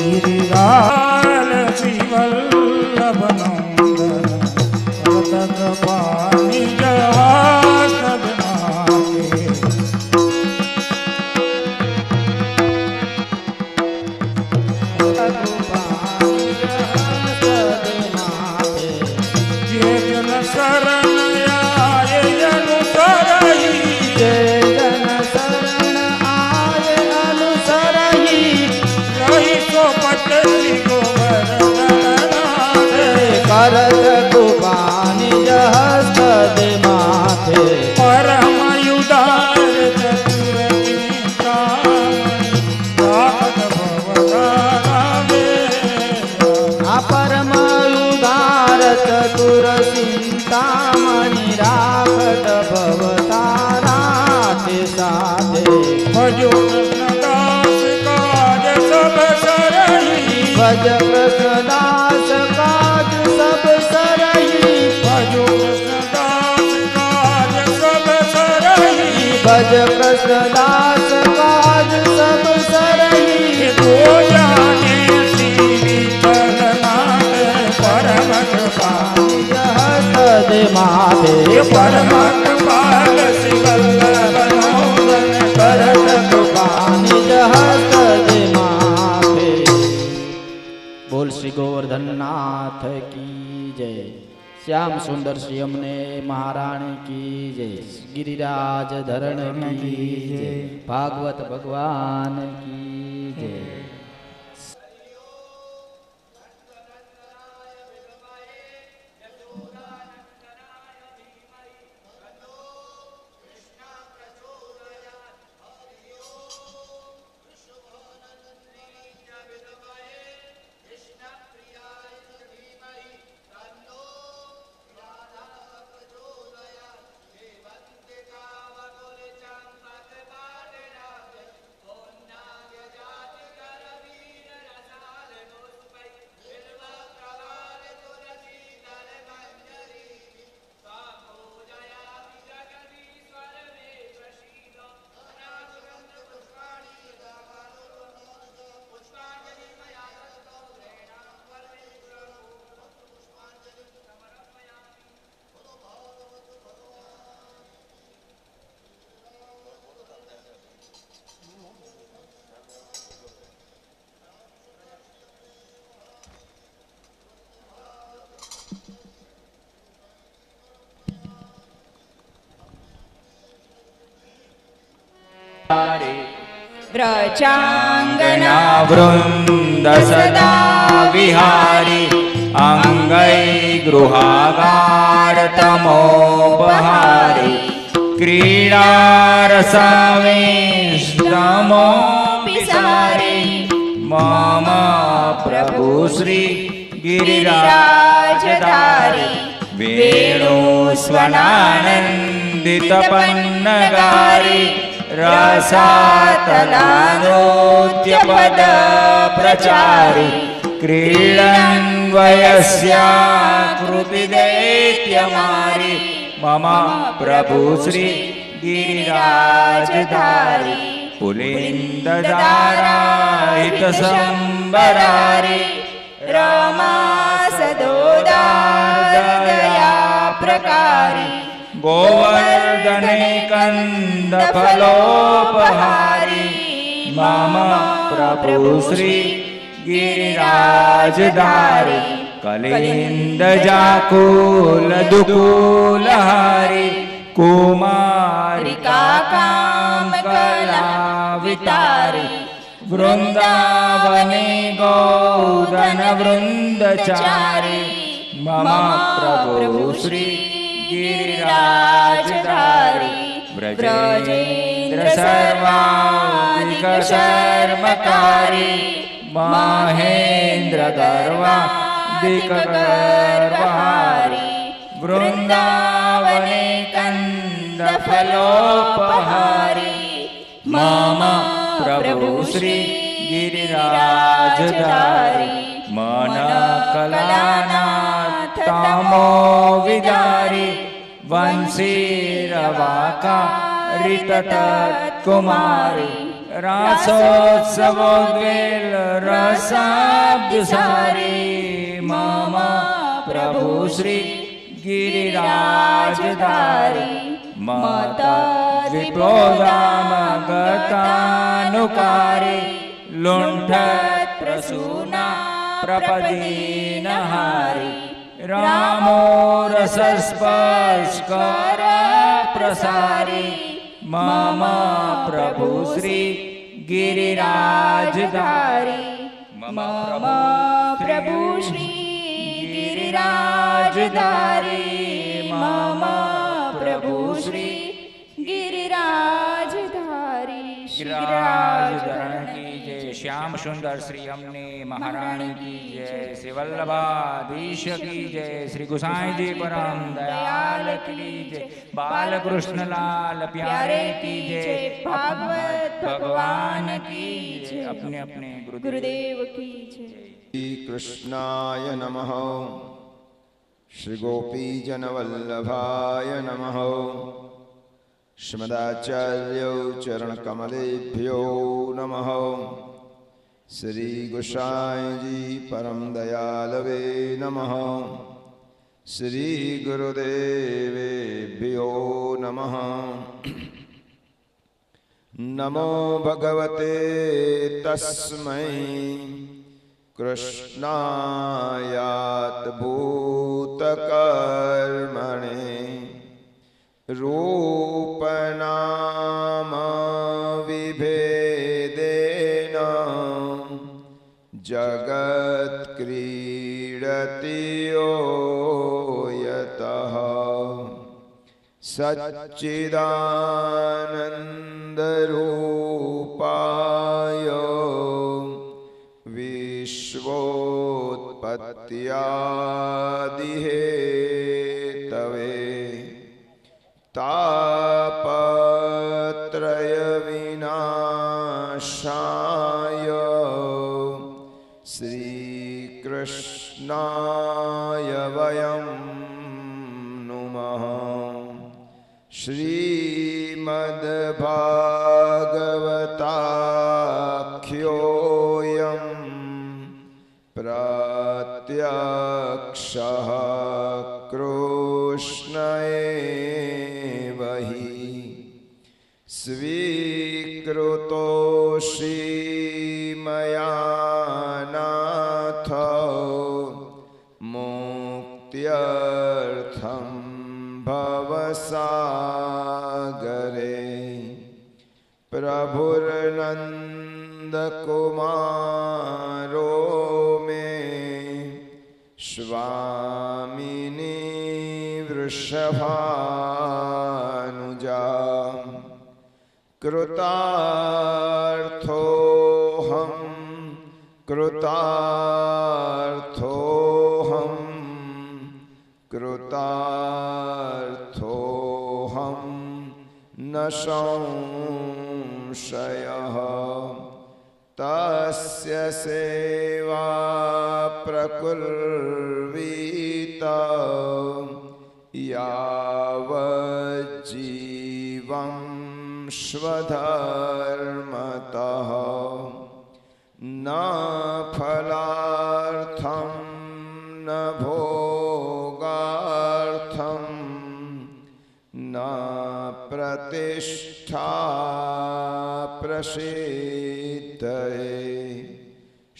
गिरिराज श्रीवल्लभ नंदन करत कृपा निज हस्त माथे जे जन शरण आए अनुसरहि जे जन शरण आए अनुसरहि रहि सोपत श्री गोवर्धन करत कृपा निज हस्त माथे परम उदार चतुर चिंतामणि राखत भवतारे परम उदार चतुर चिंतामणि राखत भवतारा साधे भजो कृष्णदास काज सब सरहि भज कृष्णदास काज सब सरहि भजो कृष्णदास काज सब सरहि भज कृष्णदास काज सब सरहि गो जाने श्री विठलनाथ परम कृपालु हस्त माथे परम कृपाल श्री वल्लभ नंदन करत कृपा निज हस्त माथे। बोल श्री गोवर्धन नाथ की जय। श्याम सुंदर श्री यमुने महारानी की जय। गिरिराज धरण की जय। भागवत भगवान की जय। व्रजांगना वृंद सदा विहारी अंगै गृहागारतमोपहारी क्रीडारसावेशमोऽपि सारे मम प्रभु श्री गिरिराजधारी वेणुस्वनानन्दितपन्नगारी रसातलानोद्यपद प्रचारी क्रीडन् वयस्याकृतिदैत्यमारी मम प्रभु श्री गिरिराजधारी पुलिन्ददाराहितसंबरारी रमा सदोदादया प्रकारी गोवर्धने कंदफलोपहारी मम प्रभु श्री गिरिराजधारी कलिन्दजाकुलदुकूलहारी कुमारिका कामकलावितारी वृंदावने गोधनवृन्दचारी मम प्रभु श्री गिरिराजधारी व्रजेन्द्र सर्वाधिक शर्मकारी महेन्द्र गर्वाधिक गर्वहारी वृंदावने कंदफलोपहारी मम प्रभु श्री गिरिराजधारी मन कलानाथ तमो विदारी वंशीरवाका ऋततत्कुमारी રાસોત્સવોદ્વેલ રસાબ્દસારી મમ પ્રભુ શ્રી ગિરિરાજધારી મત વિપ્લોદામગતાનુકારી લુંઠત પ્રસૂના પ્રપદીનહારી રામો રસસ્પર્શકર પ્રસારી મમ પ્રભુ શ્રી ગિરિરાજધારી મમ પ્રભુ શ્રી ગિરિરાજધારી મમ પ્રભુ શ્રી ગિરિરાજધારી ગિરિરાજધરણ કી જય શ્યામ સુંદર શ્રી અમને મહારાણી કી જય શ્રી વલ્લભાધીશ કી જય શ્રી ગુસાઈજી પરમ દયાલ કી જય બાલકૃષ્ણલાલ પ્યારે કી જય ભાગવત ભગવાન કી જય अपने अपने गुरुदेव की जय श्री कृष्णाय नमः श्री गोपीजनवल्लभाय नमः श्रीमदाचार्य चरणकमलेभ्यो नमः श्री गोसाई जी परम दयालवे नमः श्री गुरुदेवेभ्यो नमः नमो भगवते तस्मै कृष्णायाद्भूतकर्मणे रूपनाम विभेदेन जगत्क्रीडति यो यतः सच्चिदानन्दरूपाय विश्वोत्पत्त्यादिहेतवे तापत्रयविनाशाय श्रीकृष्णाय वयं नुमः श्रीमद्भागवताख्योऽयं प्रत्यक्षः कृष्ण एव हि स्वीकृतोऽसि मया नाथ मुक्त्यर्थं भवसागरे प्रभुर्नन्दकुमारो मे स्वामिनी वृषभानुजा कृतार्थोऽहं न संशयः तस्य सेवा प्रकुर्वीत यावज्जीवं स्वधर्मतः न फलार्थं न भोगार्थं न प्रतिष्ठा प्रसिद्धये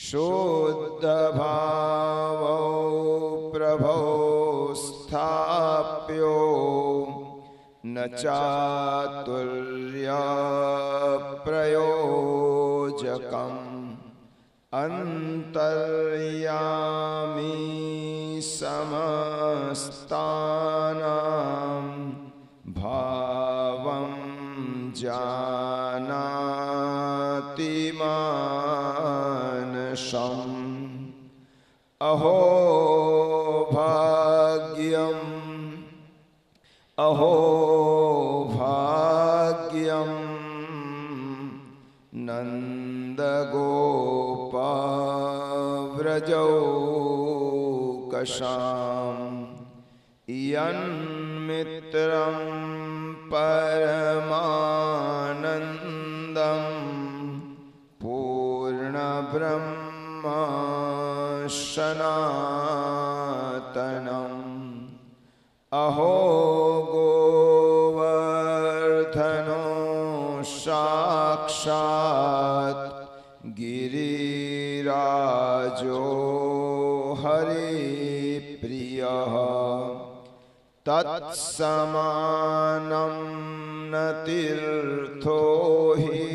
शुद्धभावो प्रभो स्थाप्यो न चातुर्यप्रयोजकम् अन्तर्यामी समस्तानां भावं जानाति मानसम् अहो भाग्यं नन्दगोपव्रजौकसाम् यन्मित्रं परमानन्दं सनातनम् अहो गोवर्धनो साक्षात् गिरिराजो हरिप्रियः तत्समानं न तीर्थो हि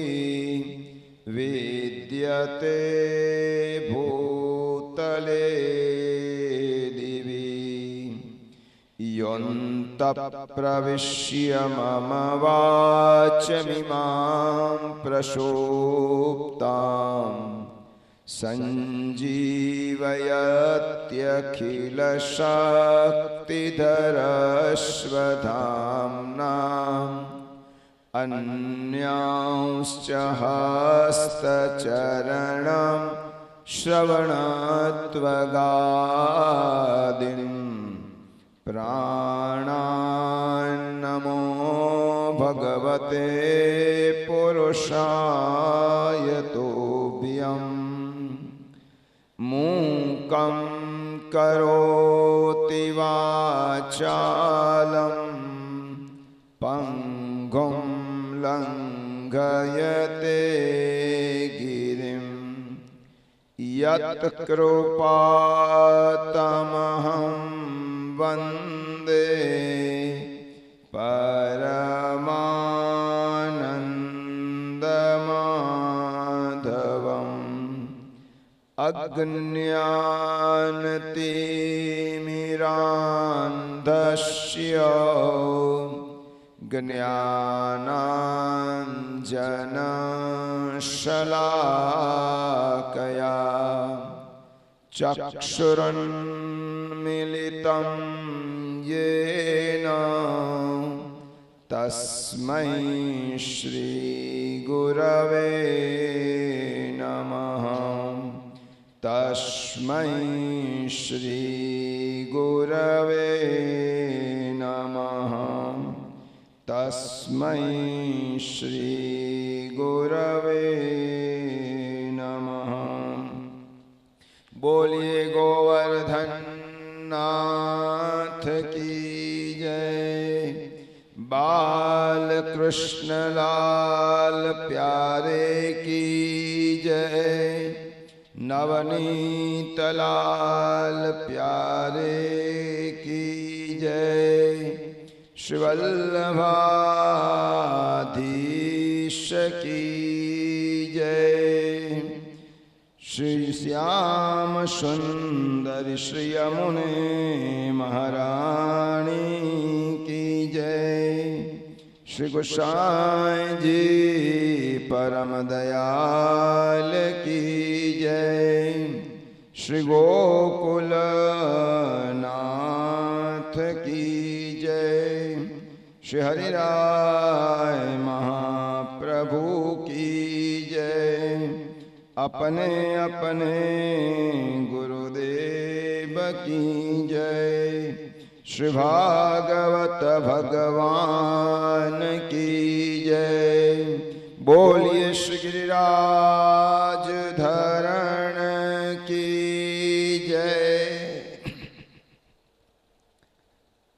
विद्यते भूतले दिवि योऽन्तःप्रविश्य मम वाचमिमां प्रसुप्ताम् सञ्जीवयत्यखिलशक्तिधरस्वधाम्ना अन्यांश्च हस्तचरणं श्रवणत्वगादीन् प्राणान्नमो भगवते पुरुषाय तुभ्यम् मूकं करोति वाचालं पङ्गुं लङ्घयते गिरिं यत्कृपातमहं वन्दे परमानन्दमाधवम् अज्ञानतिमिरान्धस्य ज्ञानाञ्जनशलाकया चक्षुरुन्मीलितं येन तस्मै श्रीगुरवे नमः तस्मै श्रीगुरवे नमः तस्मै श्रीगुरवे नमः बोलिए गोवर्धन नाथ की जय बाल कृष्ण लाल प्यारे की जय नवनीत लाल प्यारे की जय श्रीवल्लभाधीश की जय श्री श्याम सुंदर श्री यमुने महारानी की जय श्री गोसाई जी परम दयाल की जय श्री गोकुल नाथ की जय श्री हरिराय महाप्रभु की जय अपने अपने गुरुदेव की जय श्री भागवत भगवान की जय बोलिए श्री गिरिराज धरण की जय।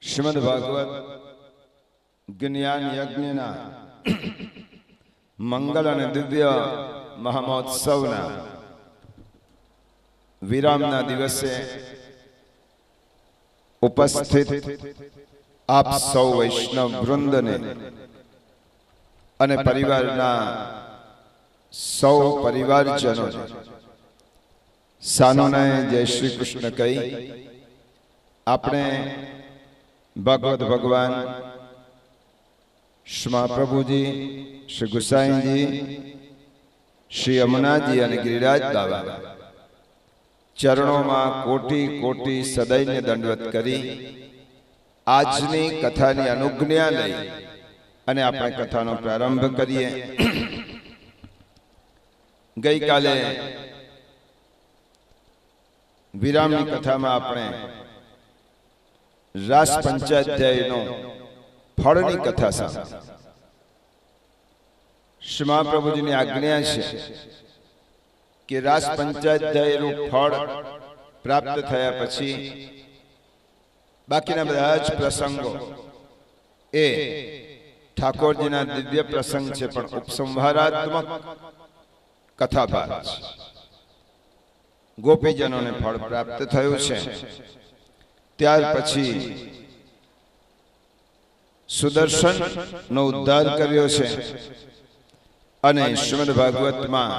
श्रीमद् भागवत ज्ञान यज्ञना मंगल અને દિવ્ય મહામહોત્સવના વિરામના દિવસે ઉપસ્થિત આપ સૌ વૈષ્ણવ વૃંદને અને પરિવારના સૌ પરિવારજનોને સાનુને જય શ્રી કૃષ્ણ કહી આપણે ભગવત ભગવાન શ્રી મહાપ્રભુજી શ્રી ગુસાઈજી શ્રી યમુનાજી અને ગિરિરાજ બાબા ચરણોમાં કોટી કોટી સદૈન્ય દંડવત કરી આજની કથાની અનુજ્ઞા લઈ અને આપણે કથાનો પ્રારંભ કરીએ। ગઈકાલે વિરામની કથામાં આપણે રાસ પંચાધ્યાયનો ફળની કથા સાંભળી। શ્રી મહાપ્રભુજીની આજ્ઞા છે કે રાસ પંચાધ્યાયનું ફળ પ્રાપ્ત થયા પછી બાકીના બધા જ પ્રસંગો એ ઠાકોરજીના દિવ્ય પ્રસંગ છે, પણ ઉપસંહારાત્મક કથાભાગ છે. ગોપીજનોને ફળ પ્રાપ્ત થયું છે. ત્યાર પછી સુદર્શન નો ઉદ્ધાર કર્યો છે અને શ્રીમદ ભાગવતમાં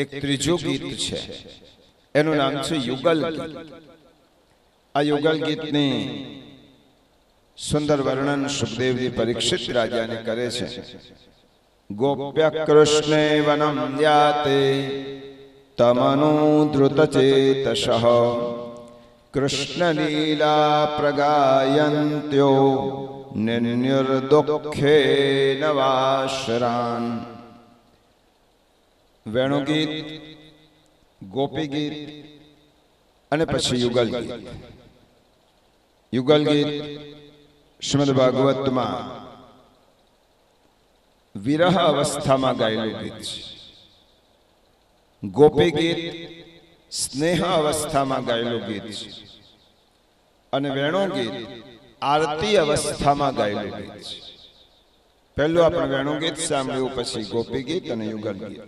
એક ત્રીજું ગીત છે, એનું નામ છે યુગલ ગીત. આ યુગલ ગીતની સુંદર વર્ણન સુખદેવજી પરીક્ષિત રાજાને કરે છે. ગોપ્ય કૃષ્ણે વનમ યાતે તમનો ધૃત ચેતસઃ કૃષ્ણ લીલા પ્રગાયન્ત્યો નિર્દુઃખે નવાશરાન. વેણુગીત, ગોપી ગીત અને પછી યુગલ ગીત. યુગલ ગીત શ્રીમદ ભાગવતમાં વિરહ અવસ્થામાં ગાયેલું ગીત છે. ગોપી ગીત સ્નેહ અવસ્થામાં ગાયેલું ગીત છે અને વેણુ ગીત આરતી અવસ્થામાં ગાયેલું ગીત છે. પહેલું આપણે વેણુ ગીત સાંભળ્યું, પછી ગોપી ગીત અને યુગલ ગીત.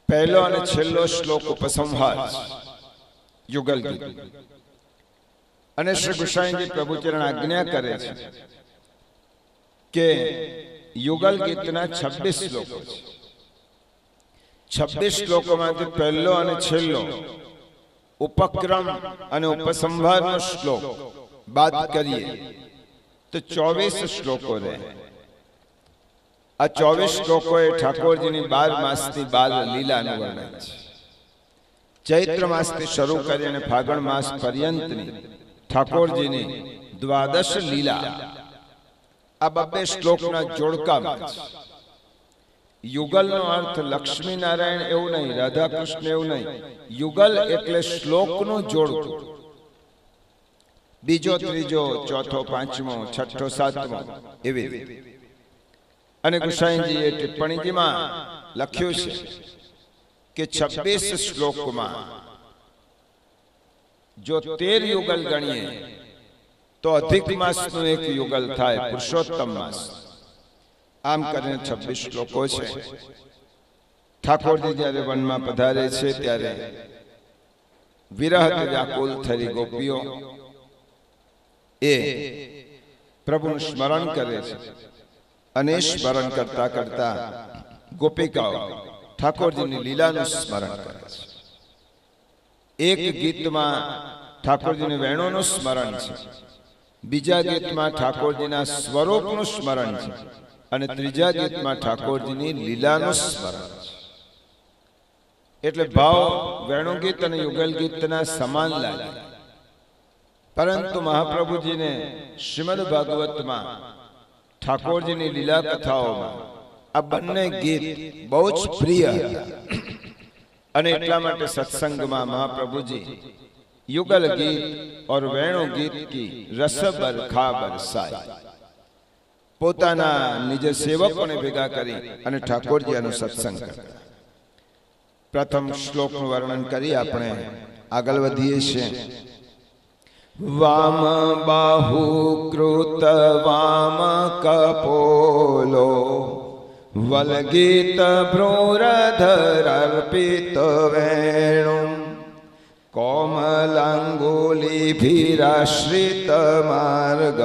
પહેલો અને છેલ્લો શ્લોક ઉપસંહાર યુગલ ગીત. અને શ્રી ગુસાઈજી પ્રભુચરણ આજ્ઞા કરે છે કે યુગલ ગીતના 26 શ્લોકો છે. 26 શ્લોકોમાંથી પહેલો અને છેલ્લો ઉપક્રમ અને ઉપસંહારનો શ્લોક બાદ કરીએ તો 24 શ્લોકો રહે. આ 24 શ્લોકો એ ઠાકોરજીની 12 માસની બાલ લીલાનું વર્ણન છે. ચૈત્ર માસથી શરૂ કરી અને ફાગણ માસ પર્યંતની ઠાકોરજીની 12 લીલા આ 2 શ્લોકના જોડકામાં છે. યુગલનો અર્થ લક્ષ્મી નારાયણ એવું નહીં, રાધા કૃષ્ણ એવું નહીં. યુગલ એટલે શ્લોકનું જોડકું. બીજો, ત્રીજો, ચોથો, પાંચમો, છઠ્ઠો, સાતમો એવી રીતે. અને ગુસાઈજીએ ટિપ્પણીજીમાં લખ્યું છે કે 26 શ્લોકમાં જો 13 યુગલ ગણીએ તો અધિક માસનું એક યુગલ થાય, પુરુષોત્તમ માસ. આમ કરીને 26 શ્લોકો છે. ઠાકોરજી જ્યારે વનમાં પધારે છે ત્યારે વિરહથી વ્યાકુલ થયેલી ગોપીઓ એ પ્રભુનું સ્મરણ કરે છે અને સ્મરણ કરતા કરતા ગોપિકાઓ ઠાકોરજીની લીલાનું સ્મરણ કરે છે. એક ગીતમાં ઠાકોરજીની વેણુનું સ્મરણ છે, બીજા ગીતમાં ઠાકોરજીના સ્વરૂપનું સ્મરણ છે અને ત્રીજા ગીતમાં ઠાકોરજીની લીલાનું સ્મરણ છે. એટલે ભાવ વેણુ ગીત અને યુગલ ગીતના સમાન લાગે, પરંતુ મહાપ્રભુજીને શ્રીમદ ભાગવતમાં ઠાકોરજીની લીલા કથાઓમાં આ બંને ગીત બહુ જ પ્રિય હતા. અને એટલા માટે સત્સંગમાં મહાપ્રભુજી યુગલ ગીત और વેણુ ગીત કી રસ બરખા બરસાય પોતાના નિજ સેવકોને ભેગા કરી અને ઠાકોરજીનો સત્સંગ કરતા. પ્રથમ શ્લોકનું વર્ણન કરી આપણે આગળ વધીએ છીએ. વામ બાહુ કૃત વામ કપોલો વલગીત ભ્રૂરધર અર્પિત વેણુ કોમલાંગુલિભિરાશ્રિત માર્ગ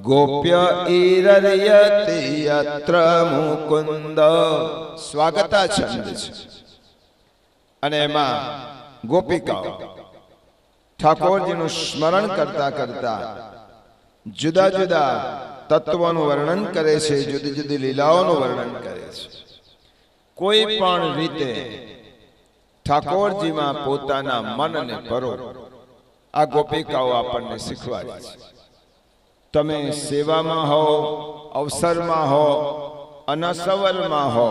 ગોપ્ય ઈરર્યતિ યત્ર મુકુંદ. સ્વાગતા છંદ છે અને એમાં ગોપિકાઓ ઠાકોરજીનું સ્મરણ કરતા કરતા જુદા જુદા તત્વોનું વર્ણન કરે છે, જુદી જુદી લીલાઓનું વર્ણન કરે છે. કોઈ પણ રીતે ઠાકોરજીમાં પોતાના મનને ભરો, આ ગોપિકાઓ આપણને શીખવાડે છે. તમે સેવામાં હો, અવસરમાં હો, અનસવરમાં હો,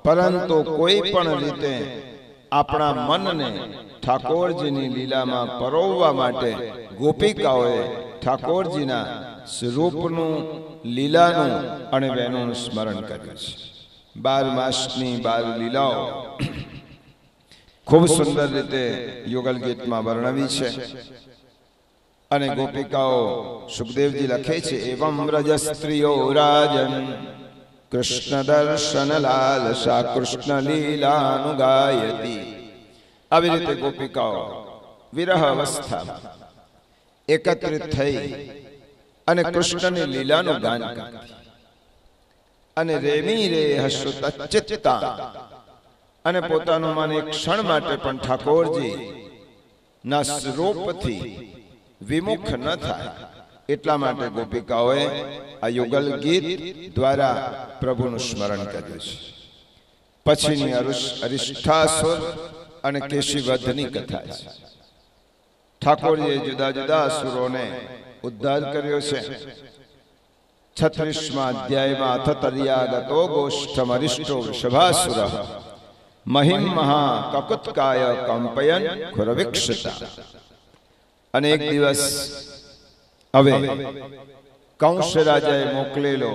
પરંતુ કોઈ પણ રીતે આપણા મનને ઠાકોરજીની લીલામાં પરોવવા માટે ગોપિકાઓએ ઠાકોરજીના સ્વરૂપનું, લીલાનું અને વેણુનું સ્મરણ કર્યું છે. 12 માસની 12 લીલાઓ ખૂબ સુંદર રીતે યુગલ ગીતમાં વર્ણવી છે. અને ગોપિકાઓ સુખદેવજી લખે છે, એવમ વ્રજ સ્ત્રીઓ રાજન કૃષ્ણ દર્શન લાલસા કૃષ્ણ લીલાનુગાયતી. આવી રીતે ગોપિકાઓ વિરહ અવસ્થામાં એકત્રિત થઈ અને કૃષ્ણની લીલાનું ગાન કરતી. અને રેમી રે હસુ તચ્ચિત્તા, અને પોતાનું મન એક ક્ષણ માટે પણ ઠાકોરજી ના સ્વરૂપથી વિમુખ ન થાય એટલા માટે ગોપિકાઓએ આ યુગલ ગીત દ્વારા પ્રભુનું સ્મરણ કર્યું છે. પછીની અરિષ્ઠાસુર અને કેશીવધની કથા છે. ઠાકોરજીએ જુદા જુદા અસુરોને ઉદ્ધાર કર્યો છે. 36મા અધ્યાયમાં અથ તર્યાગતો ગોષ્ઠમ અરિષ્ટો વૃષભાસુર મહિમ મહા કકુત્કાય કંપયન ખુરવિક્ષતા. અને એક દિવસ હવે કંસ રાજાએ મોકલેલો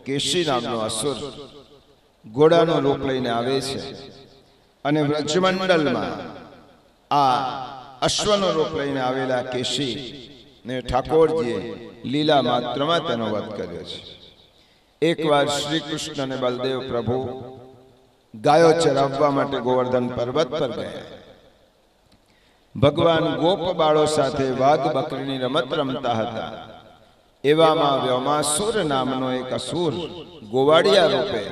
કેશી નામનો અસુર ઘોડાનું રૂપ લઈને આવે છે અને વ્રજમંડલમાં આ અશ્વનું રૂપ લઈને આવેલા કેશી ને ઠાકોરજીએ લીલા માત્રમાં તેનો વધ કર્યો છે. એકવાર શ્રી કૃષ્ણ અને બલદેવ પ્રભુ ગાયો ચરાવવા માટે ગોવર્ધન પર્વત પર ગયા. ભગવાન ગોપ બાળો સાથે વાઘ બકરીની રમત રમતા હતા. એવામાં વ્યોમાસુર નામનો એક અસુર ગોવાડિયા રૂપે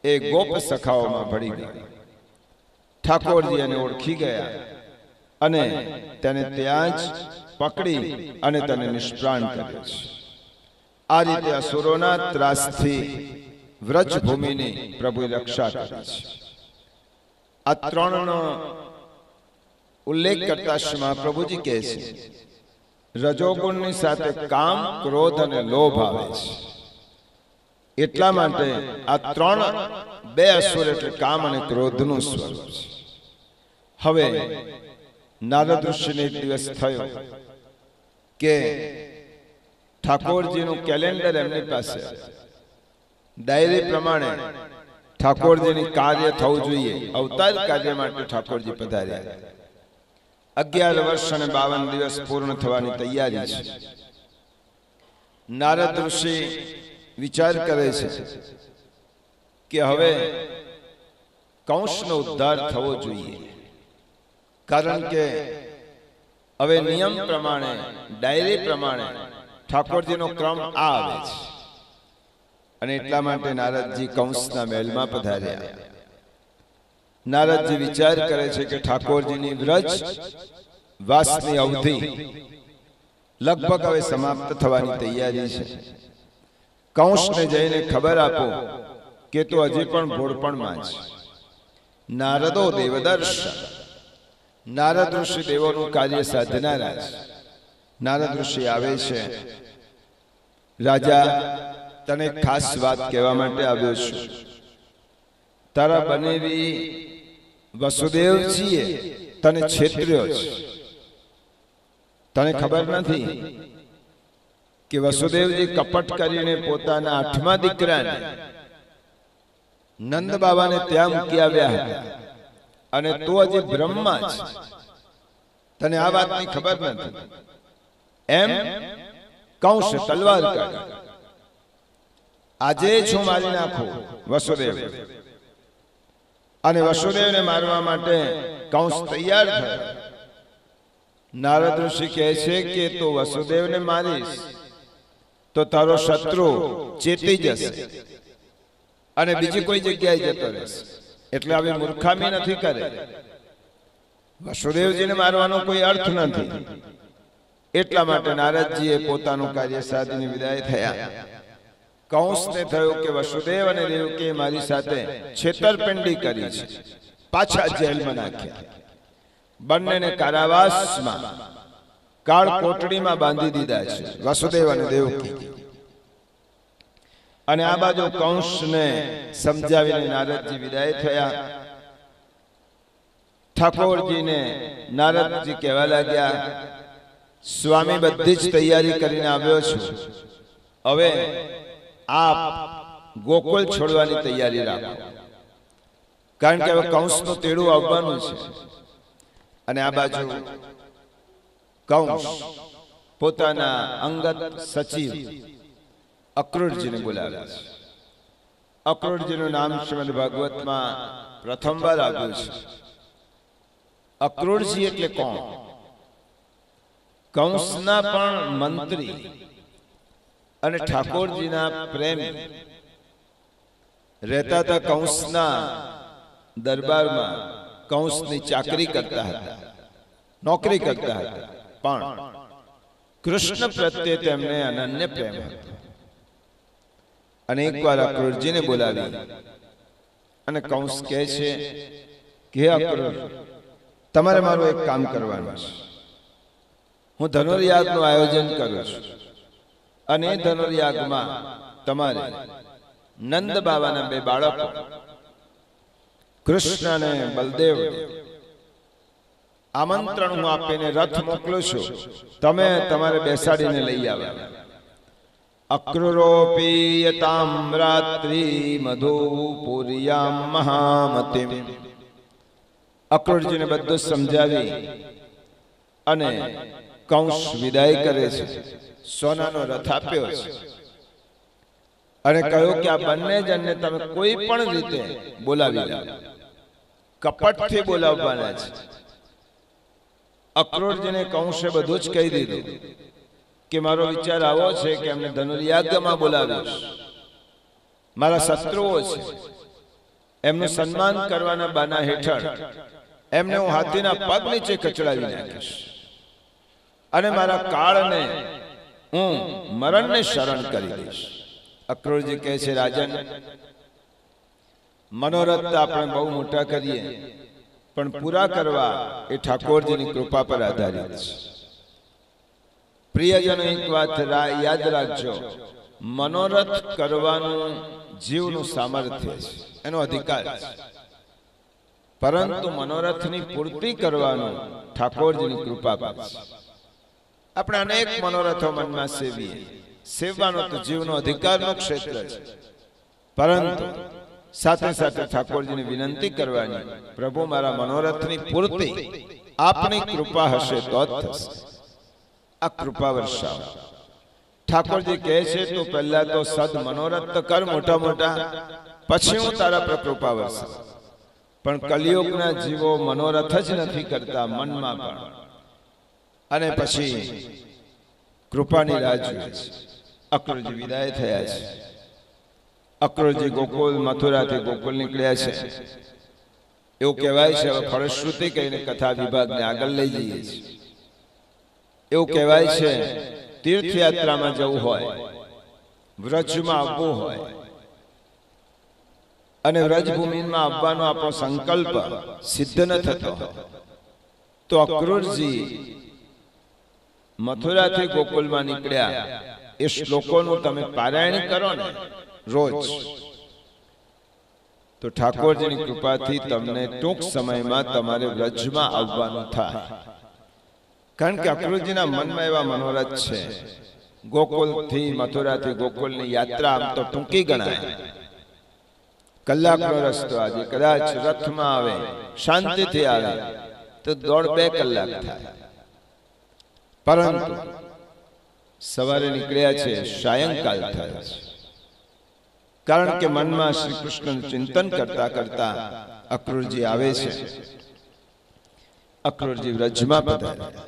એ ગોપ સખાઓમાં ભળી ગયો. ઠાકોરજી એને ઓળખી ગયા અને તેને ત્યાં જ પકડી અને તેને નિષ્પ્રાણ કર્યો છે. આ રીતે અસુરોના ત્રાસથી વ્રજભૂમિની પ્રભુએ રક્ષા કરી છે. આ ત્રણનો ઉલ્લેખ કરતા શ્રી મહાપ્રભુજી કહે છે, રજોગુણની સાથે કામ, ક્રોધ અને લોભ આવે છે. એટલા માટે આ બે અસુર એટલે કામ અને ક્રોધનું સ્વરૂપ છે. હવે નારદ ઋષિને એક દિવસ થયો કે ઠાકોરજીનું કેલેન્ડર એમની પાસે, ડાયરી પ્રમાણે ઠાકોરજીની કાર્ય થવું જોઈએ. અવતાર કાર્ય માટે ઠાકોરજી પધાર્યા. 11 વર્ષ અને 52 દિવસ પૂર્ણ થવાની તૈયારી છે. નારદ ઋષિ વિચાર કરે છે કે હવે કંસનો ઉદ્ધાર થવો જોઈએ, કારણ કે હવે નિયમ પ્રમાણે, ડાયરી પ્રમાણે ઠાકોરજીનો ક્રમ આ આવે છે. અને એટલા માટે નારદજી કંસના મહેલમાં પધાર્યા. નારદજી વિચાર કરે છે કે ઠાકોરજીની વ્રજ વાસની અવધિ લગભગ હવે સમાપ્ત થવાની તૈયારી છે. કંસને જઈને ખબર આપો કે તો હજી પણ ભોળપણમાં છે. નારદો દેવદર્શ, નારદ ઋષિ દેવોનું કાર્ય સાધનારા છે. નારદ ઋષિ આવે છે, રાજા તને ખાસ વાત કહેવા માટે આવ્યો છું. તારા બનેવી વસુદેવજીએ તને છેતર્યો છે. તને ખબર નથી કે વસુદેવજી કપટ કરીને પોતાના 8મા દીકરાને નંદ બાબાને ત્યાં મૂકી આવ્યા હતા અને તું હજી બ્રહ્મા છે. તને આ વાતની ખબર નથી. એમ કંસ તલવાર કાઢી, આજે જ હું મારી નાખું વસુદેવ. અને વસુદેવને મારવા માટે કંસ તૈયાર થયો. નારદ ઋષિ કહે છે કે તું વસુદેવને મારીશ તો તારો શત્રુ ચેતી જશે અને બીજી કોઈ જગ્યાએ જતો રહેશે. એટલે હવે મૂર્ખામી નથી કરે. વસુદેવજીને મારવાનો કોઈ અર્થ નથી. એટલા માટે નારદજીએ પોતાનું કાર્ય સાધીને વિદાય થયા. કંસને થયું કે વસુદેવ અને દેવકીએ મારી સાથે છેતરપિંડી કરી છે, પાછા જેલમાં નાખ્યા. બંનેને કારાવાસમાં, કાળ કોટડીમાં બાંધી દીધા છે, વસુદેવ અને દેવકી. અને આ બાજુ કંસને સમજાવીને નારદજી વિદાય થયા. ઠાકોરજીને નારદજી કહેવા લાગ્યા, સ્વામી બધી જ તૈયારી કરીને આવ્યો છું, હવે આપ ગોકુળ છોડવાની તૈયારી રાખો. કારણ કે હવે કંસનું તેડું આવવાનું છે અને આ બાજુ કંસ પોતાના અંગત સચિવ અક્રૂરજીને બોલાવે છે. અક્રૂરજીનું નામ શ્રીમદ ભાગવતમાં પ્રથમવાર આવ્યું છે. અક્રૂરજી એટલે કોણ? કંસના પણ મંત્રી અને ઠાકોરજીના પ્રેમી રહેતા હતા. કંસના દરબારમાં કંસની ચાકરી કરતા હતા, નોકરી કરતા હતા, પણ કૃષ્ણ પ્રત્યે તેમને અનન્ય પ્રેમ હતો. અને એકવાર અક્રૂરજીને બોલાવી અને કંસ કહે છે કે હે અક્રૂર, તમારે મારું એક કામ કરવાનું છે. હું ધનુર્યાગનું આયોજન કરું છું અને એ ધનુર્યાગમાં તમારે નંદ બાબાના બે બાળકો કૃષ્ણ અને બલદેવ આમંત્રણ હું આપીને રથ મોકલું છું, તમે તમારે બેસાડીને લઈ આવ્યા. અક્રૂરોપીયતામ રાત્રિ મધુપુર્યામ મહામતિમ. અક્રૂરજીને બધું સમજાવી અને કંસ વિદાય કરે છે. સોનાનો રથ આપ્યો છે અને કહ્યું કે આ બંને જણને તમે કોઈ પણ રીતે બોલાવી લો, કપટથી બોલાવવાના છે. અક્રૂરજીને કંસે બધું જ કહી દીધું કે મારો વિચાર આવો છે કે એમને ધનુર્યાગમાં બોલાવીશ. મારા શત્રુઓ છે, એમનું સન્માન કરવાના બાના હેઠળ એમને હું હાથીના પગ નીચે કચડાવી નાખીશ અને મારા કાળને હું મરણને શરણ કરી દઈશ. અક્રૂરજી કહે છે, રાજન, મનોરથ આપણે બહુ મોટા કરીએ પણ પૂરા કરવા એ ઠાકોરજીની કૃપા પર આધારિત છે. પ્રિયજનો, એક વાત યાદ રાખજો, મનોરથ કરવાનું જીવનું સામર્થ્ય છે, એનો અધિકાર છે, પરંતુ મનોરથની પૂર્તિ કરવાનું ઠાકોરજીની કૃપા પર છે. આપણે અનેક મનોરથો મનમાં સેવીએ, સેવવાનો તો જીવનો અધિકારનો ક્ષેત્ર છે, પરંતુ સાથે સાથે ઠાકોરજીને વિનંતી કરવાની, પ્રભુ મારા મનોરથની પૂર્તિ આપની કૃપા હશે તો જ થશે. આ કૃપા વર્ષાવ. ઠાકોરજી કહે છે તું પહેલા તો સદ મનોરથ કર મોટા મોટા, પછી હું તારા પર કૃપા વર્ષાવ. પણ કલિયુગના જીવો મનોરથ જ નથી કરતા મનમાં પણ, અને પછી કૃપાની રાહ જુએ છે. અક્રૂરજી વિદાય થયા છે. અક્રૂરજી ગોકુલ, મથુરાથી ગોકુલ નીકળ્યા છે. એવું કહેવાય છે, હવે ફળશ્રુતિ કહીને કથા વિભાગને આગળ લઈ જઈએ છીએ. એવું કહેવાય છે તીર્થયાત્રામાં જવું હોય, વ્રજમાં આવવું હોય અને વ્રજભૂમિમાં આવવાનો આપણો સંકલ્પ સિદ્ધ ન થતો તો અક્રૂરજી મથુરાથી ગોકુલમાં નીકળ્યા. એ શ્લોકોનું તમે પારાયણ કરો ને રોજ, તો ઠાકોરજીની કૃપાથી તમને ટૂંક સમયમાં તમારે વ્રજમાં આવવાનું થાય. કારણ કે અક્રૂરજીના મનમાં એવા મનોરથ છે. ગોકુલથી મથુરાથી ગોકુલની યાત્રા આમ તો ટૂંકી ગણાય, કલાકનો રસ્તો. આજે કદાચ રથમાં આવે, શાંતિથી આવે તો 1.5-2 કલાક થાય, પરંતુ સવારે નીકળ્યા છે, સાયંકાલ થાય છે. કારણ કે મનમાં શ્રી કૃષ્ણનું ચિંતન કરતા કરતા અક્રૂરજી આવે છે. અક્રૂરજી વ્રજમાં પધાર્યા.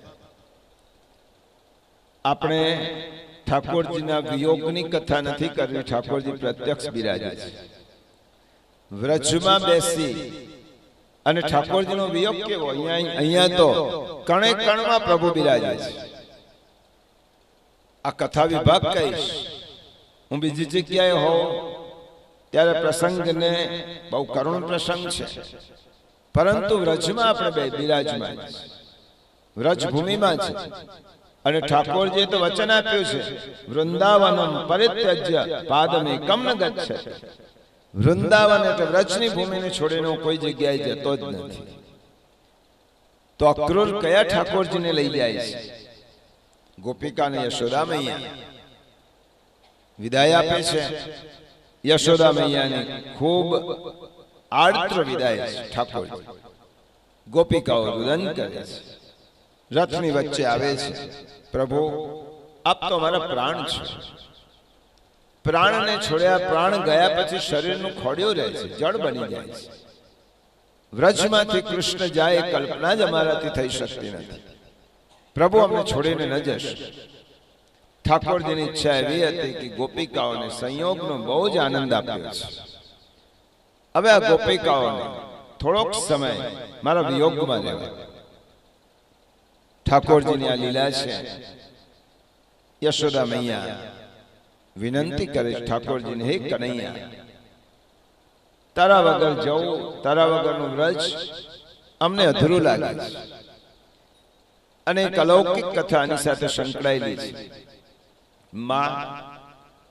આપણે ઠાકોરજીના વિયોગની કથા નથી કરવી, ઠાકોરજી પ્રત્યક્ષ બિરાજે છે. વ્રજમાં બેસી અને ઠાકોરજીનો વિયોગ કેવો, અહીંયા તો કણે કણમાં પ્રભુ બિરાજે છે. આ કથા વિભાગ કહીશ, હું બીજી જગ્યાએ હોઉં ત્યારે પ્રસંગને બહુ કરુણ પ્રસંગ છે, પરંતુ વ્રજમાં આપણે બે બિરાજમાન છે, વ્રજભૂમિમાં છે. અને ઠાકોરજીએ તો વચન આપ્યું છે, વૃંદાવનમ પરિત્યજ્ય પાદમેકમ ન ગચ્છતિ. વૃંદાવન એટલે વ્રજની ભૂમિને છોડીને કોઈ જગ્યાએ જતો જ નથી. તો અક્રૂર કયા ઠાકોરજીને લઈ જાય છે? ગોપિકાને યશોદા મૈયા વિદાય આપે છે. યશોદા મૈયાને ખૂબ આર્દ્ર વિદાય છે ઠાકોરજી. ગોપિકાઓ રુદન કરે છે, રથની વચ્ચે આવે છે. પ્રભુ આપ તો અમારા પ્રાણ છો. પ્રાણને છોડ્યા, પ્રાણ ગયા પછી શરીરનું ખોડિયું રહે છે, જળ બની જાય છે. વ્રજમાંથી કૃષ્ણ જાય એ કલ્પના જ અમારાથી થઈ શકતી નથી. પ્રભુ અમને છોડીને ન જશે. ઠાકોરજીની ઈચ્છા એવી હતી કે ગોપિકાઓને સંયોગનો બહુ જ આનંદ આપ્યો છે. હવે આ ગોપિકાઓને થોડોક સમય મારા વિયોગમાં રહેવા. ઠાકોરજીની આ લીલા છે. યશોદા મૈયા વિનંતી કરે ઠાકોરજીને, હે કનૈયા, તારા વગર જવું, તારા વગરનું વ્રજ અમને અધૂરું લાગે છે. અને એક અલૌકિક કથા આની સાથે સંકળાયેલી છે. માં,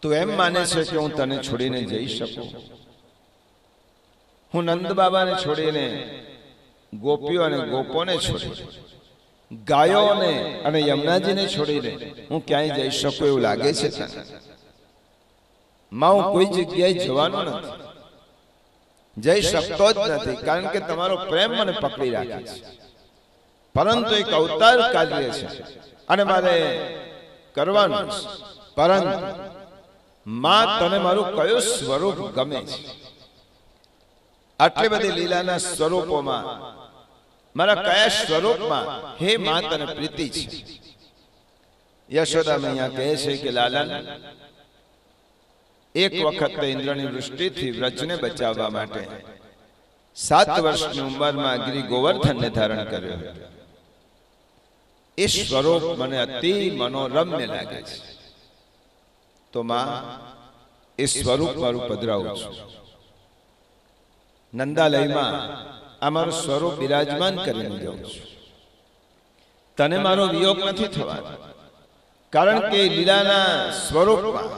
તું એમ માને છે કે હું તને છોડીને જઈ શકું? હું નંદ બાબાને છોડીને, ગોપીઓ અને ગોપોને છોડી, ગાયોને અને યમુનાજીને છોડીને હું ક્યાંય જઈ શકું એવું લાગે છે તને? માં, હું કોઈ જગ્યાએ જવાનો નથી, જઈ શકતો જ નથી, કારણ કે તમારો પ્રેમ મને પકડી રાખે છે. પરંતુ એક અવતાર કાર્ય છે અને મારે કરવાનું છે. પરંતુ માં, તને મારું કયું સ્વરૂપ ગમે છે? આટલી બધી લીલાના સ્વરૂપોમાં મારા કયા સ્વરૂપમાં હે માં તને પ્રીતિ છે? યશોદા મૈયા કહે છે કે લાલન, એક વખત ઇન્દ્રની વૃષ્ટિથી વ્રજને બચાવવા માટે 7 વર્ષની ઉંમરમાં ગિરી ગોવર્ધનને ધારણ કર્યો હતો. એ સ્વરૂપ મને અતિ મનોરમ્ય લાગે છે. તો માં, એ સ્વરૂપ મારું પધરાવું છું. નંદાલયમાં આ મારું સ્વરૂપ બિરાજમાન કરીને જાઉં છું. તને મારો વિયોગ નથી થવાનો, કારણ કે લીલાના સ્વરૂપમાં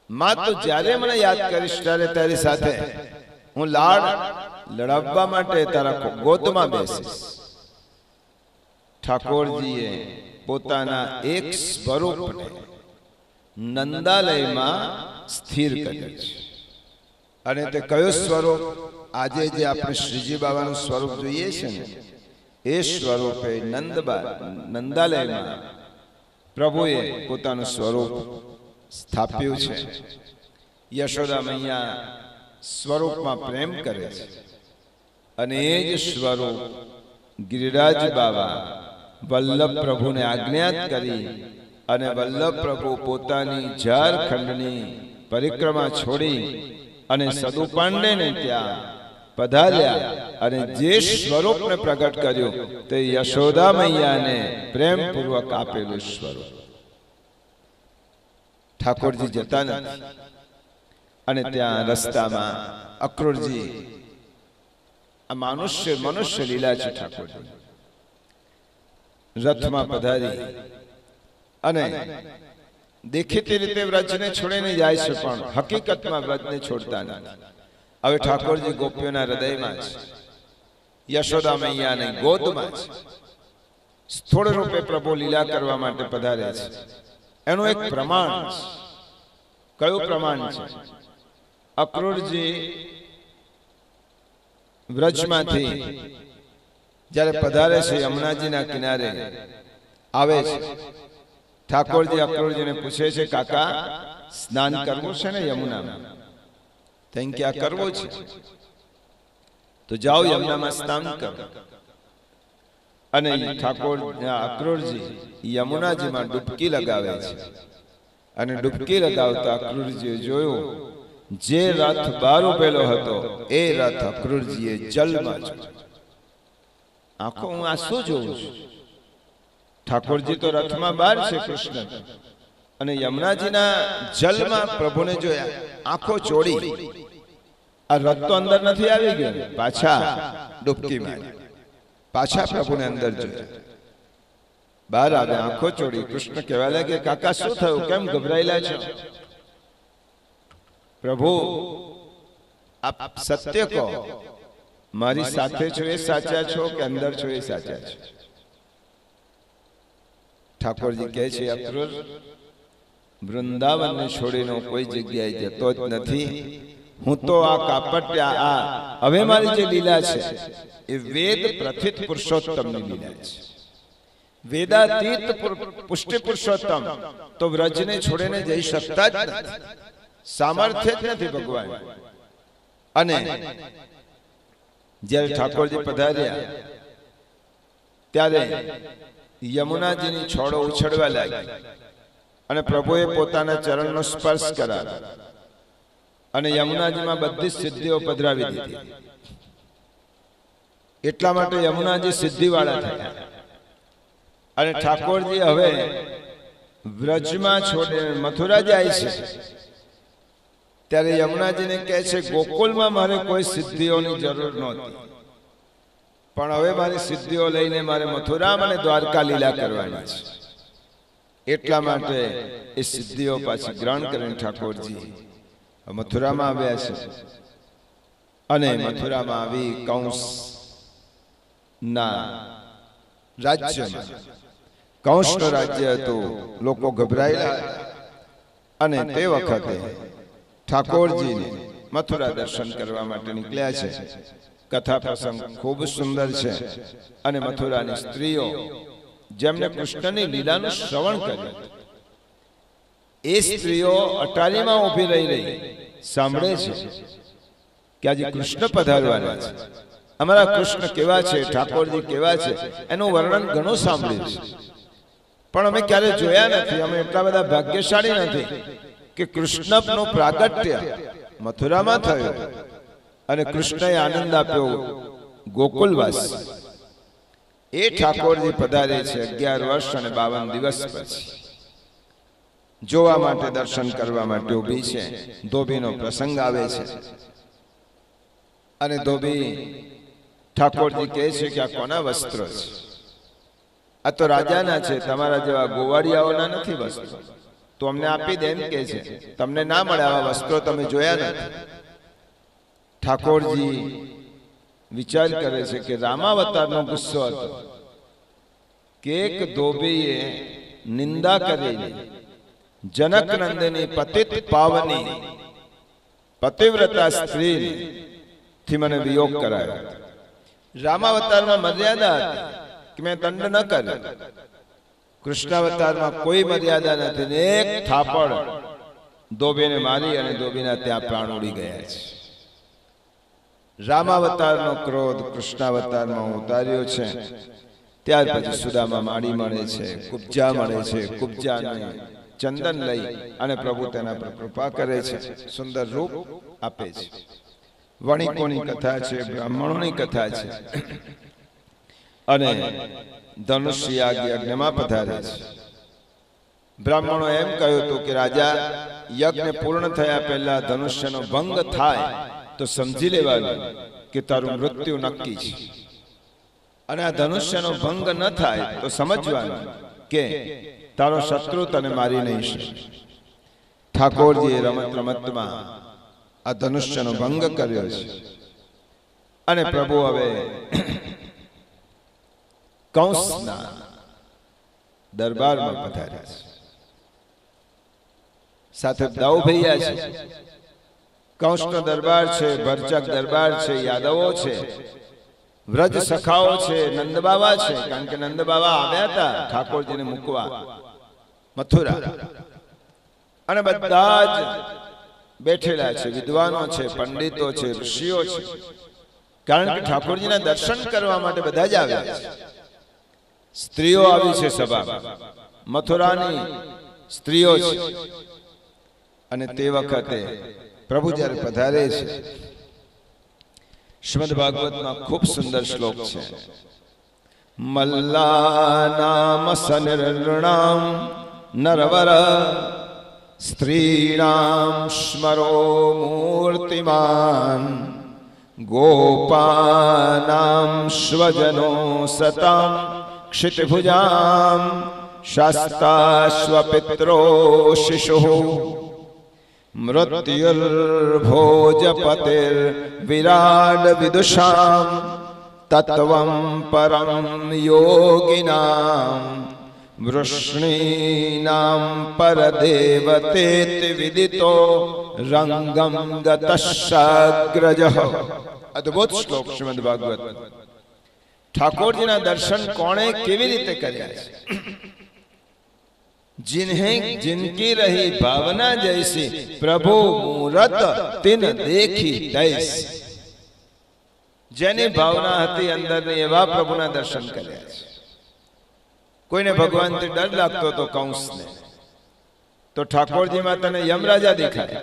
માં તો જ્યારે મને યાદ કરીશ ત્યારે તારી સાથે હું લાડ લડાવવા માટે તારા ગોદમાં બેસીશ. ઠાકોરજીએ પોતાના એક સ્વરૂપને નંદાલયમાં સ્થિર કર્યું છે. અને તે કયું સ્વરૂપ? આજે જે આપણે શ્રીજી બાબાનું સ્વરૂપ જોઈએ છે ને, એ સ્વરૂપે નંદાલયમાં પ્રભુએ પોતાનું સ્વરૂપ સ્થાપ્યું છે. યશોદા મૈયા સ્વરૂપમાં પ્રેમ કરે છે અને એ જ સ્વરૂપ ગિરિરાજ બાબા વલ્લભ પ્રભુને આજ્ઞાત કરી અને વલ્લભ પ્રભુ પોતાની ઝારખંડની પરિક્રમા છોડી અને સદુપાંડેને ત્યાં પધાર્યા અને જે સ્વરૂપને પ્રગટ કર્યું તે યશોદા મૈયાને પ્રેમપૂર્વક આપેલું સ્વરૂપ. ઠાકોરજી જતા નથી અને ત્યાં રસ્તામાં અક્રૂરજી, આ મનુષ્ય લીલા છે. ઠાકોરજી રથમાં પધારી અને દેખીતી રીતે વ્રજને છોડીને જાય છે, પણ હકીકતમાં વ્રજને છોડતા નથી. હવે ઠાકોરજી ગોપીઓના હૃદયમાં છે, યશોદા મૈયાને ગોદમાં છે. સ્થૂળ રૂપે પ્રભુ લીલા કરવા માટે પધારે છે. એનું એક પ્રમાણ છે. કયું પ્રમાણ છે? અક્રૂરજી વ્રજમાંથી જ્યારે પધારે છે, યમુનાજીના કિનારે આવે છે. ઠાકોરજી અક્રૂરજીને પૂછે છે, કાકા, સ્નાન કરવું છે ને યમુનામાં? તેમ કે આ કરવું છે, તો જાઓ યમુનામાં સ્નાન કરો. અને ઠાકોર અક્રૂરજી યમુનાજીમાં ડૂબકી લગાવે છે. અને ડૂબકી લગાવતા અક્રૂરજીએ જોયું, જે રથ બહાર ઉભેલો હતો એ રથ અક્રૂરજીએ જલમાં જોયો. આંખો, હું આ શું જોઉં છું? ઠાકોરજી તો રથમાં બહાર છે કૃષ્ણ, અને યમુનાજીના જલમાં પ્રભુને જોયા. આંખો ચોડી. આ રથ તો અંદર નથી આવી ગયો. પાછા ડૂબકી મારી, પાછા પ્રભુને અંદર જોયા. બહાર આવે, આંખો ચોડી. કૃષ્ણ કહેવા લાગે, કાકા શું થયું? કેમ ગભરાયેલા છો? પ્રભુ, આપ સત્ય કહો, મારી સાથે છો એ સાચા છો કે અંદર છો એ સાચા છો? ઠાકોરજી કહે છે, અક્રૂર, વૃંદાવનને છોડીને કોઈ જગ્યાએ જતો જ નથી. હું તો આ કાપટ્યા આ હવે મારી જે લીલા છે એ વેદ પ્રથિત પુરુષોત્તમની લીલા છે. વેદાતીત પુષ્ટિ પુરુષોત્તમ તો વ્રજને છોડીને જઈ શકતા જ નથી, સામર્થ્ય જ નથી ભગવાન. અને જ્યારે ઠાકોરજી પધાર્યા ત્યારે યમુનાજીની છોડો ઉછળવા લાગી અને પ્રભુએ પોતાના ચરણનો સ્પર્શ કરાવ્યો અને યમુનાજીમાં બધી સિદ્ધિઓ પધરાવી દીધી. એટલા માટે યમુનાજી સિદ્ધિવાળા થયા. અને ઠાકોરજી હવે વ્રજમાં છોડે મથુરા જાય છે ત્યારે યમુનાજીને કહે છે ગોકુલમાં મારે કોઈ સિદ્ધિઓની જરૂર નહોતી, પણ હવે મારી સિદ્ધિઓ લઈને મારે મથુરામ અને દ્વારકા લીલા કરવાની છે. એટલા માટે એ સિદ્ધિઓ પાછી ગ્રહણ કરીને ઠાકોરજી મથુરામાં આવ્યા છે. અને મથુરામાં આવી કંસ ના રાજ્યમાં, કંસનું રાજ્ય હતું, લોકો ગભરાયેલા અને તે વખતે ઠાકોરજીને મથુરા દર્શન કરવા માટે નીકળ્યા છે. કથા પ્રસંગ ખૂબ સુંદર છે. અને મથુરાની સ્ત્રીઓ જેમને કૃષ્ણની લીલાનું શ્રવણ કર્યું એ સ્ત્રીઓ અટારીમાં ઊભી રહી સાંભળે છે કે આજે કૃષ્ણ પધારવાના છે, અમારા કૃષ્ણ કેવા છે, ઠાકોરજી કેવા છે, એનું વર્ણન ઘણું સાંભળ્યું છે, પણ અમે ક્યારે જોયા નથી. અમે એટલા બધા ભાગ્યશાળી નથી કે કૃષ્ણનું પ્રાગટ્ય મથુરામાં થયું અને કૃષ્ણએ આનંદ આપ્યો ગોકુલવાસ. એ ઠાકોરજી પધારે છે 11 વર્ષ અને 52 દિવસ પછી જોવા માટે, દર્શન કરવા માટે ઊભી છે. ધોબીનો પ્રસંગ આવે છે અને ધોબી ઠાકોરજી કહે છે કે આ કોના વસ્ત્રો છે? આ તો રાજાના છે, તમારા જેવા ગોવાળિયાઓના નથી વસ્ત્રો, તો અમને આપી દે એમ કહે છે. તમને ના મળે આવા વસ્ત્રો, તમે જોયા નથી. ઠાકોરજી વિચાર કરે છે કે રામાવતારનો ગુસ્સો હતો કે એક ધોબીએ નિંદા કરીને જનક નંદની પતિત પાવની પતિવ્રતા સ્ત્રી થી મને વિયોગ કરાયો. રામાવતારમાં મર્યાદા હતી કે મેં દંડ ન કર્યો, કૃષ્ણાવતારમાં કોઈ મર્યાદા નથી. એક થાપડ ધોબીને મારી અને ધોબીના ત્યાં પ્રાણ ઉડી ગયા છે. રામાવતારનો ક્રોધ કૃષ્ણાવતારમાં ઉતાર્યો છે. ત્યાર પછી સુદામા માડી મળે છે, કુબ્જા મળે છે. કુબ્જાને ચંદન લઈ અને પ્રભુ તેના પર કૃપા કરે છે, સુંદર રૂપ આપે છે. વણિકોની કથા છે, બ્રાહ્મણોની કથા છે. અને ધનુષ્ય યજ્ઞમાં પધારે છે. બ્રાહ્મણો એમ કહ્યું હતું કે રાજા, યજ્ઞ પૂર્ણ થયા પહેલા ધનુષ્યનો ભંગ થાય તો સમજી લેવાનું કે તારું મૃત્યુ નક્કી છે, અને આ ધનુષ્યનો ભંગ ન થાય તો સમજવાનું કે તારો શત્રુ તને મારી નહીં શકે. ઠાકોરજીએ રમત રમતમાં આ ધનુષ્યનો ભંગ કર્યો છે. અને પ્રભુ હવે કંસના દરબારમાં પધાર્યા છે. સાથે દાઉ ભૈયા છે. કંસનો દરબાર છે, ભરચક દરબાર છે, યાદવો છે, વ્રજ સખાઓ છે, નંદબાવા છે. કારણ કે નંદબાવા આવ્યા હતા ઠાકોરજીને મૂકવા મથુરા, અને બધા જ બેઠેલા છે. વિદ્વાનો છે, પંડિતો છે, ઋષિઓ છે. કારણ કે ઠાકોરજીના દર્શન કરવા માટે બધા જ આવ્યા છે. સ્ત્રીઓ આવી છે સભામાં, મથુરાની સ્ત્રીઓ છે. અને તે વખતે પ્રભુ જ્યારે પધારે છે, શ્રીમદ ભાગવતમાં ખૂબ સુંદર શ્લોક છે. મલ્લાનામ સનિર્ણામ નરવર સ્ત્રીણામ સ્મરો મૂર્તિમાન ગોપાનામ સ્વજનો સતામ ક્ષિતિભુજામ શાસ્તાશ્વપિત્રો શિશુઃ મૃત્યુર્ભોજપતિર્વિરાડ વિદુષામ તત્વં પરમ યોગિનામ વૃષ્ણીનામ પરદેવતેતિ વિદિતો રંગમ ગતશાગ્રજઃ. અદ્ભુત શ્લોક શ્રીમદ ભાગવત. ઠાકોરજીના દર્શન કોણે કેવી રીતે કર્યા છે? जिन्हें जिनकी रही भावना जैसी प्रभु मूरत तिन देखी तैसी. જેની ભાવના હતી અંદરની એવા પ્રભુના દર્શન કર્યા છે. કોઈને ભગવાનથી ડર લાગતો હતો કંસને, તો ઠાકોરજીમાં તને યમરાજા દેખાય.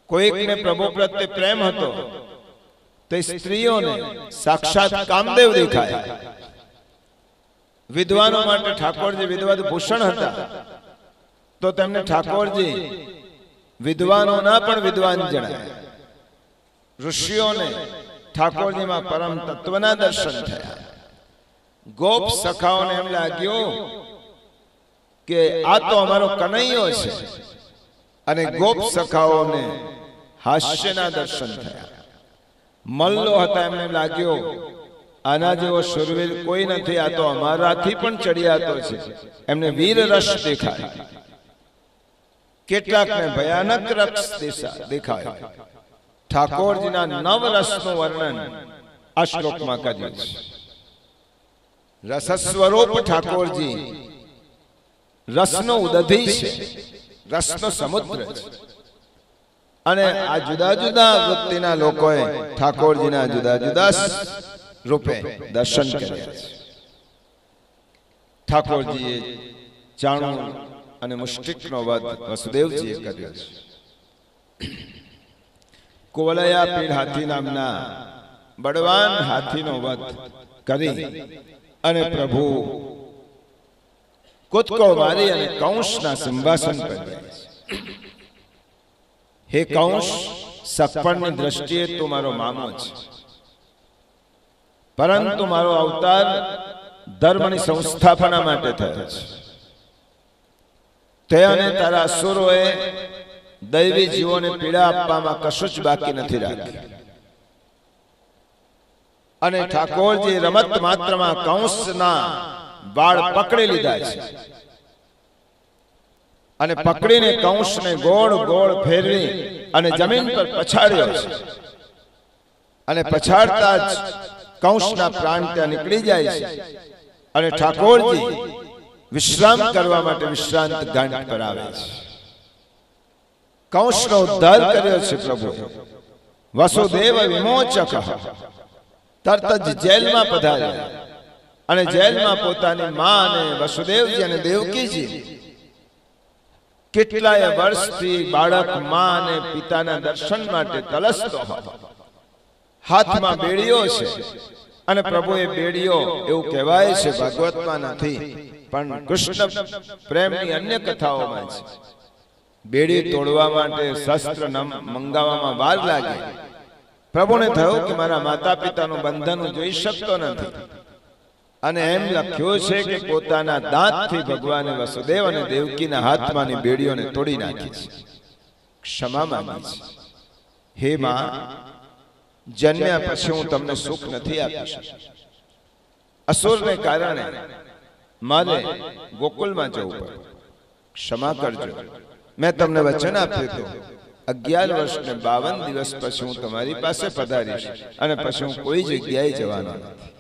કોઈકને પ્રભુ પ્રત્યે પ્રેમ હતો તો સ્ત્રીઓને સાક્ષાત કામદેવ દેખાય. વિદ્વાનો માટે ઠાકોરજી વિદ્વાન ભૂષણ હતા, તો તેમને ઠાકોરજી વિદ્વાનોના પણ વિદ્વાન જણાય. ઋષિઓને ઠાકોરજીમાં પરમ તત્વના દર્શન થયા. ગોપ સખાઓને એમ લાગ્યું કે આ તો અમારો કનૈયો છે, અને ગોપ સખાઓને હાસ્યના દર્શન થયા. મલ્લો હતા, એમને લાગ્યું આના જેવો શુરવીર કોઈ નથી, આ તો અમારાથી પણ ચડિયાતો છે. એમને વીર રસ દેખાય. કેટલાકને ભયાનક રસ દેખાય. ઠાકોરજીના નવ રસનું વર્ણન આ શ્લોકમાં કર્યું છે. રસ સ્વરૂપ ઠાકોરજી રસનો ઉદધી છે, રસનો સમુદ્ર છે. અને આ જુદા જુદા વૃત્તિના લોકોએ ઠાકોરજીના જુદા જુદા રૂપે દર્શન કર્યા છે. ઠાકોરજીએ ચાણૂર અને મુષ્ટિકનો વધ વસુદેવજીએ કર્યો છે. કુવલયા પીર હાથી નામના બળવાન હાથીનો વધ કરી અને પ્રભુ કૂદકો મારી અને કંસના સિંહાસન પર બેઠા છે. હે કંસ, સગપણની દ્રષ્ટિએ તું મારો મામો છે, પરંતુ મારો અવતાર ધર્મની સંસ્થાપના માટે થયો છે. તે અને તારા અસુરોએ દૈવી જીવોને પીડા આપવામાં કશું જ બાકી નથી રાખ્યું. અને ઠાકોરજી રમત માત્રમાં કંસના વાળ પકડી લીધા છે, અને પકડીને કંસને ગોળ ગોળ ફેરવી અને જમીન પર પછાડ્યો છે. અને પછાડતા જ કંસના પ્રાણ ત્યાં નીકળી જાય છે, અને ઠાકોરજી વિશ્રામ કરવા માટે વિશ્રાંત ગાંઠ પર આવે છે. કંસનો ઉદ્ધાર કર્યો છે પ્રભુ. વસુદેવ વિમોચક. તરત જ જેલમાં પધાર્યા, અને જેલમાં પોતાની માં અને વસુદેવજી અને દેવકીજી કેટલાય વર્ષથી બાળક માં અને પિતાના દર્શન માટે તલસતો હતો. હાથમાં બેડીઓ છે, અને પ્રભુએ બેડીઓ, એવું કહેવાય છે, ભાગવતમાં નથી પણ કૃષ્ણ પ્રેમની અન્ય કથાઓમાં છે, બેડી તોડવા માટે શસ્ત્ર મંગાવવામાં વાર લાગે. પ્રભુને થયું કે મારા માતા પિતાનું બંધન હું જોઈ શકતો નથી, અને એમ લખ્યું છે કે પોતાના દાંતથી ભગવાને વસુદેવ અને દેવકીના હાથમાંની બેડીઓને તોડી નાખી છે. ક્ષમા માંગી છે. હે માં, જન્મ્યા પછી હું તમને સુખ નથી આપી શકતો. અસુરને કારણે મારે ગોકુલમાં જવું પડે. ક્ષમા કરજો. મેં તમને વચન આપ્યું હતું 11 વર્ષ ને 52 દિવસ પછી હું તમારી પાસે પધારીશ, અને પછી હું કોઈ જગ્યાએ જવાનો નથી.